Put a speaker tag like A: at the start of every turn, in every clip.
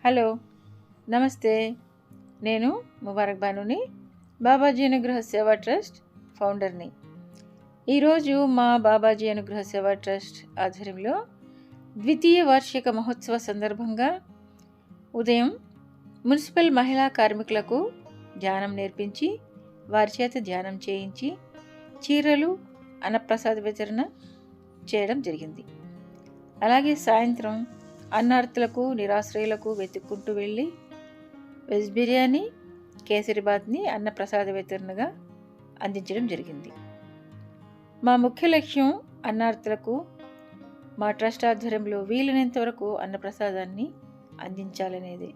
A: Hello, నమస్తే. నేను ముబారక్ బానుని, బాబాజీ అనుగ్రహ సేవా ట్రస్ట్ ఫౌండర్ని. ఈరోజు మా బాబాజీ అనుగ్రహ సేవా ట్రస్ట్ ఆధ్వర్యంలో ద్వితీయ వార్షిక మహోత్సవ సందర్భంగా ఉదయం మున్సిపల్ మహిళా కార్మికులకు ధ్యానం నేర్పించి వారి చేత ధ్యానం చేయించి చీరలు అన్నప్రసాద వితరణ చేయడం జరిగింది. అలాగే సాయంత్రం అన్నార్థులకు నిరాశ్రయులకు వెతుక్కుంటూ వెళ్ళి వెజ్ బిర్యానీ, కేసరిబాత్ని అన్నప్రసాద వితరణగా అందించడం జరిగింది. మా ముఖ్య లక్ష్యం అన్నార్థులకు మా ట్రస్ట్ ఆధ్వర్యంలో వీలైనంత వరకు అన్నప్రసాదాన్ని అందించాలనేది.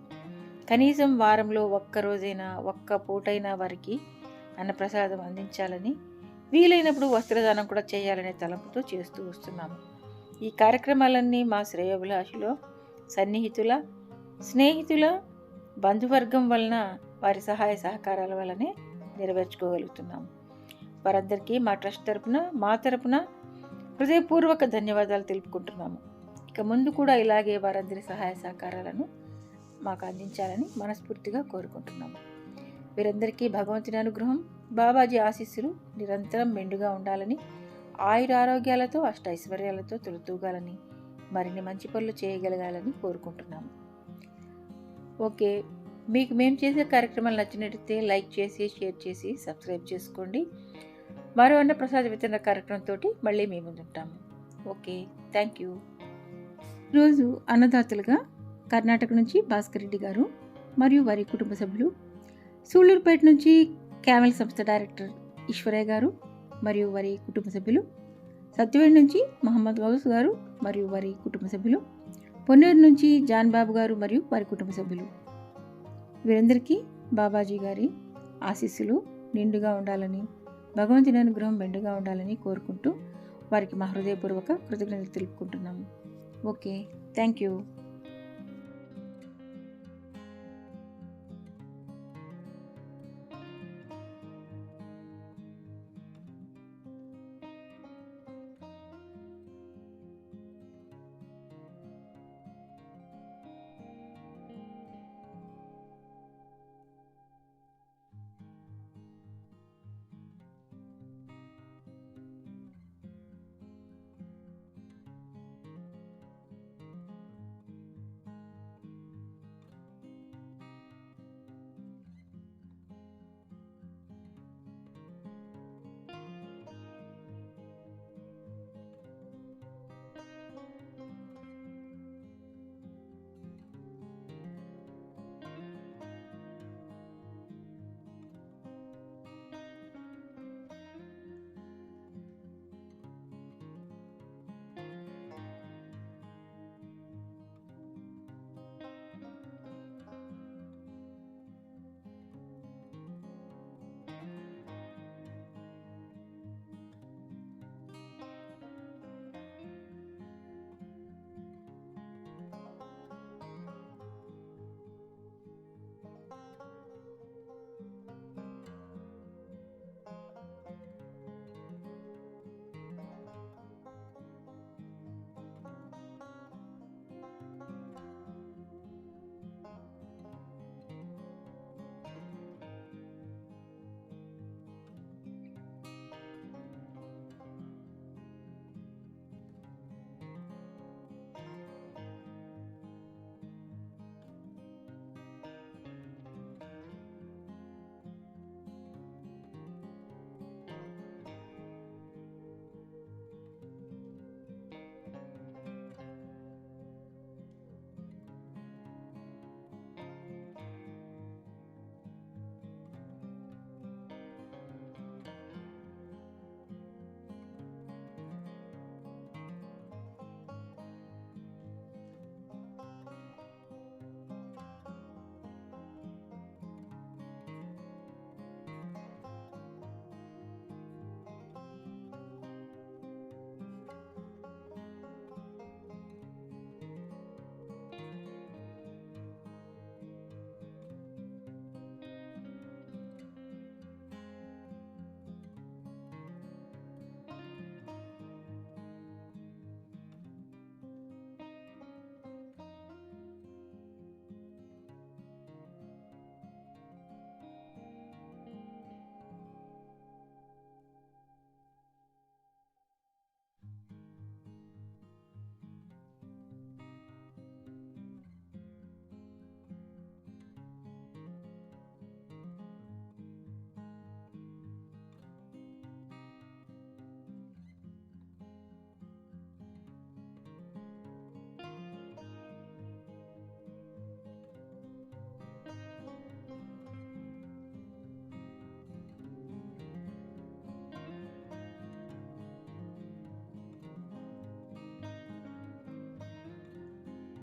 A: కనీసం వారంలో ఒక్కరోజైనా ఒక్క పూటైనా వారికి అన్నప్రసాదం అందించాలని, వీలైనప్పుడు వస్త్రదానం కూడా చేయాలనే తలంపుతో చేస్తూ వస్తున్నాము. ఈ కార్యక్రమాలన్నీ మా శ్రేయోభిలాషులో సన్నిహితుల, స్నేహితుల, బంధువర్గం వలన వారి సహాయ సహకారాల వల్లనే నెరవేర్చుకోగలుగుతున్నాము. వారందరికీ మా ట్రస్ట్ తరపున, మా తరపున హృదయపూర్వక ధన్యవాదాలు తెలుపుకుంటున్నాము. ఇక ముందు కూడా ఇలాగే వారందరి సహాయ సహకారాలను మాకు అందించాలని మనస్ఫూర్తిగా కోరుకుంటున్నాము. వీరందరికీ భగవంతుని అనుగ్రహం, బాబాజీ ఆశీస్సులు నిరంతరం మెండుగా ఉండాలని, ఆయురారోగ్యాలతో అష్టైశ్వర్యాలతో తొలతూగాలని, మరిన్ని మంచి పనులు చేయగలగాలని కోరుకుంటున్నాము. ఓకే, మీకు మేము చేసే కార్యక్రమాలు నచ్చినట్లయితే లైక్ చేసి, షేర్ చేసి, సబ్స్క్రైబ్ చేసుకోండి. మరో అన్నప్రసాద వితరణ కార్యక్రమంతో మళ్ళీ మీ ముందుంటాము. Okay, thank you. ఈరోజు అన్నదాతలుగా కర్ణాటక నుంచి భాస్కర్ రెడ్డి గారు మరియు వారి కుటుంబ సభ్యులు, సూళ్లూరుపేట నుంచి క్యామెల్ సంస్థ డైరెక్టర్ ఈశ్వరయ్య గారు మరియు వారి కుటుంబ సభ్యులు, సత్యవేడి నుంచి మహమ్మద్ గౌస్ గారు మరియు వారి కుటుంబ సభ్యులు, పొన్నేరు నుంచి జాన్ బాబు గారు మరియు వారి కుటుంబ సభ్యులు, వీరందరికీ బాబాజీ గారి ఆశీస్సులు నిండుగా ఉండాలని, భగవంతుని అనుగ్రహం మెండుగా ఉండాలని కోరుకుంటూ వారికి మా హృదయపూర్వక కృతజ్ఞతలు తెలుపుకుంటున్నాము. Okay, thank you.